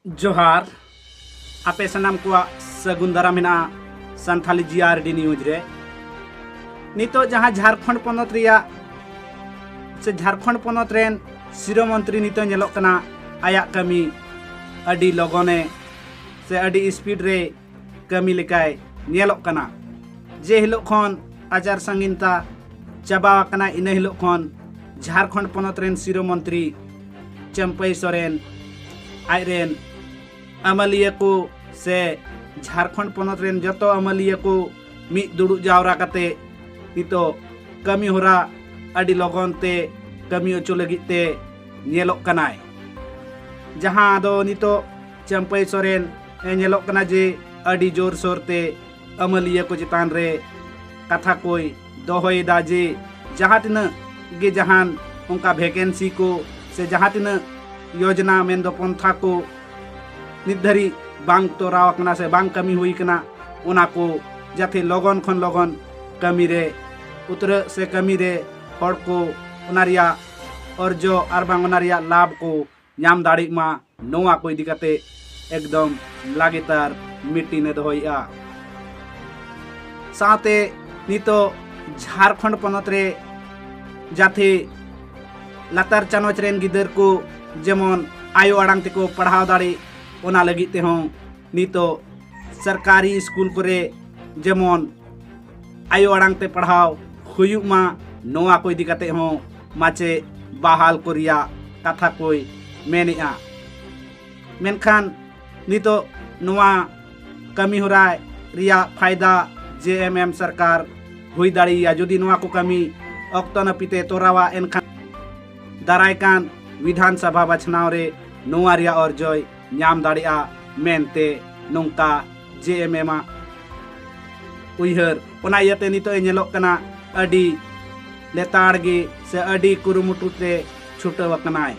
जोहार आपे सनाम को सगुन दारा मेना संथाली जीआरडी न्यूज रे नितो जहां झारखंड पनत रिया से झारखंड पनत रेन सिरो मंत्री नितो नेलोक कना आया कमी अडी लोगोने से अडी स्पीड रे कमी लेकाय नेलोक कना जे हिलो खन आचार संहिता चाबा कना इने हिलो खन झारखंड पनत रेन सिरो मंत्री चंपई सोरेन आयरेन अमलिया को से झारखंड पनत रेन जतो अमलिया को मी दुडु जावरा कते नितो कमी होरा अडी लगन ते कमी ओचो लगित ते नेलोक कनाय जहां दो नितो चंपई सोरेन नेलोक कना जे अडी जोर सोर ते अमलिया को चितान रे कथा कोई दोहोय दा जे जहां तिना गे जहान उनका वैकेंसी को से जहां तिना योजना मेंदो पंथा को निर्धारी बांग तो रावकना से बांग कमी हुई कना उना को जाते लगन खन लगन कमी रे उतर से कमी रे हर को उनारिया अर्जो आर बांग उनारिया लाभ को नाम दाड़ी मा नोआ को इदी कते एकदम लगातार मिट्टी ने दोया साथे नितो झारखंड पनत रे जाते लातार चानोच रेन गिदर को जेमन आयो आड़ांग तेको पढ़ाव दाड़ी ओना लगित ते हों नितो सरकारी स्कूल करे जेमन आयो आड़ांग ते पढ़ाव हुयुक मा नोआ को इदी कते हों माचे बहाल कोरिया कथा कोई मेनेआ मेनखान नितो नोआ कमी होराय रिया फायदा जेएमएम सरकार हुई दाड़ी या जुदी नोआ को कमी अक्तो न पिते तोरावा एनखान दारायकान विधानसभा बचनाव रे नोआ रिया अर्जय नाम दाड़िया मेनते नोंका जेएमएम उयहर ओना यते नितो नेलोक कना अडी लेताड़गे से अडी कुरुमुटु ते छुटव कनाय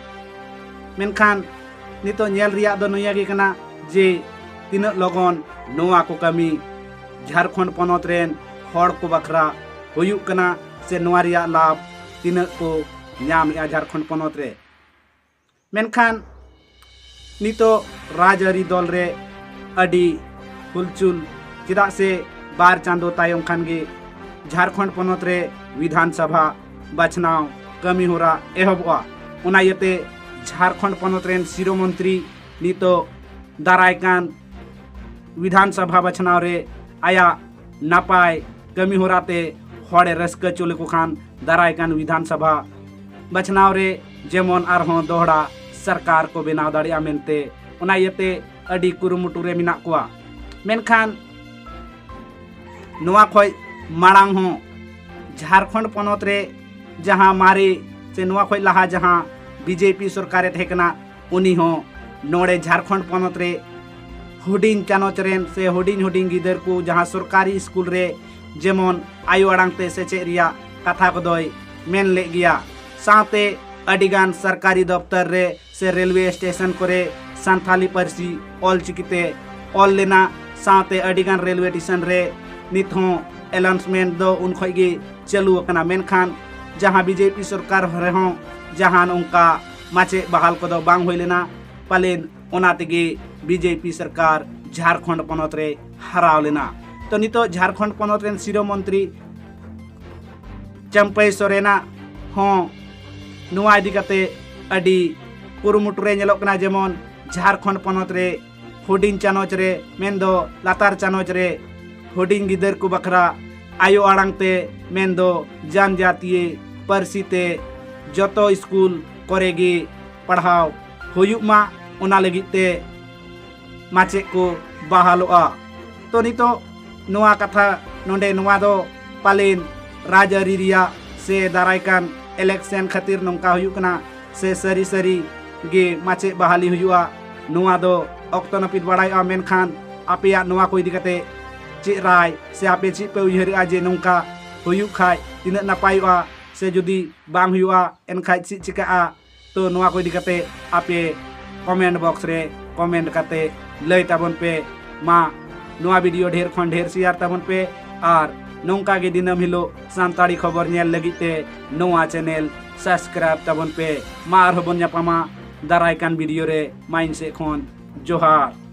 मेनखान नितो नेल रिया दो नया गे कना जे तिना लगन नोआ को कमी झारखंड पनत रेन हड़ को बखरा हुयुक कना से नोआ रिया लाभ तिना को नाम या झारखंड पनत रे मेनखान नितो राजआरी दल रे अडी हुलचुल चिदा से बार चांदो तायम खान गे झारखंड पनत रे विधानसभा बचनाव कमी होरा एहबवा उना यते झारखंड पनत रेन सिरो मंत्री नितो दारायकान विधानसभा बचनाव रे आया नापाय कमी होराते हड़े रस्क चुले को खान दारायकान विधानसभा बचनाव रे जेमन आरहों दोहड़ा सरकार को बनाव दाड़िया मेनते उना यते अडी कुरुमुटु रे मिना कोआ मेनखान नोआ खोय माड़ांग हो झारखंड पनत रे जहां मारे से नोआ खोय लहा जहां बीजेपी सरकार थेकना उनी हो नोड़े झारखंड पनत रे हुडिंग चानोच रेन से हुडिंग गिदर को जहां सरकारी स्कूल रे जेमन आयो आड़ांग ते सेचे रिया कथा को दोय मेन ले गया साथे अडिगान सरकारी दफ्तर रे से रेलवे स्टेशन करे संथाली परसी ऑल चिकिते ऑल लेना साथे अडिगान रेलवे स्टेशन रे निथों अनाउंसमेंट दो उन खोगे चलू कना मेनखान जहां बीजेपी सरकार हरे हों जहां उनका माचे बहाल को दो बांग होय लेना पालेन ओना तेगे बीजेपी सरकार झारखंड पनत रे हराव लेना तो नितो झारखंड पनत रेन सिरो मंत्री चंपई सोरेना हों नोआ इदी कते अडी कुरुमुटु रे नेलोक कना जेमन झारखंड पनत रे हुडिंग चानोच रे मेंदो लातार चानोच रे हुडिंग गिदर को बखरा आयो आड़ांग ते मेंदो जनजातीय परसी ते जतो स्कूल करेगी पढ़ाव हुयुक मा उना लगित ते माचे को बहालोआ तो नितो नोआ कथा नोंडे नोआ दो पालेन राजआरी रिया से दारायकान इलेक्शन खातिर नोंका हुयुक कना से सरी सरी गे माचे बहाली हुयुआ नोआ दो अक्तो नपित बड़ाया मेनखान आपेया नोआ को इदी कते चे राय से आपे ची पे उयहरिया जे नोंका हुयुक खाय तिना नापायुआ से जुदी बांग हुयुआ एनखाय ची चिकाआ तो नोआ को इदी कते आपे कमेंट बॉक्स रे कमेंट कते लय ताबन पे मा नोआ वीडियो ढेर खन ढेर शेयर ताबन पे और नोंका गे दिनम हिलो सांताड़ी खबर नेल लगिते नोआ चैनल सब्सक्राइब ताबन पे मार हबन ᱧᱟᱯᱟᱢᱟ दारायकान वीडियो रे माइन से खन जोहार।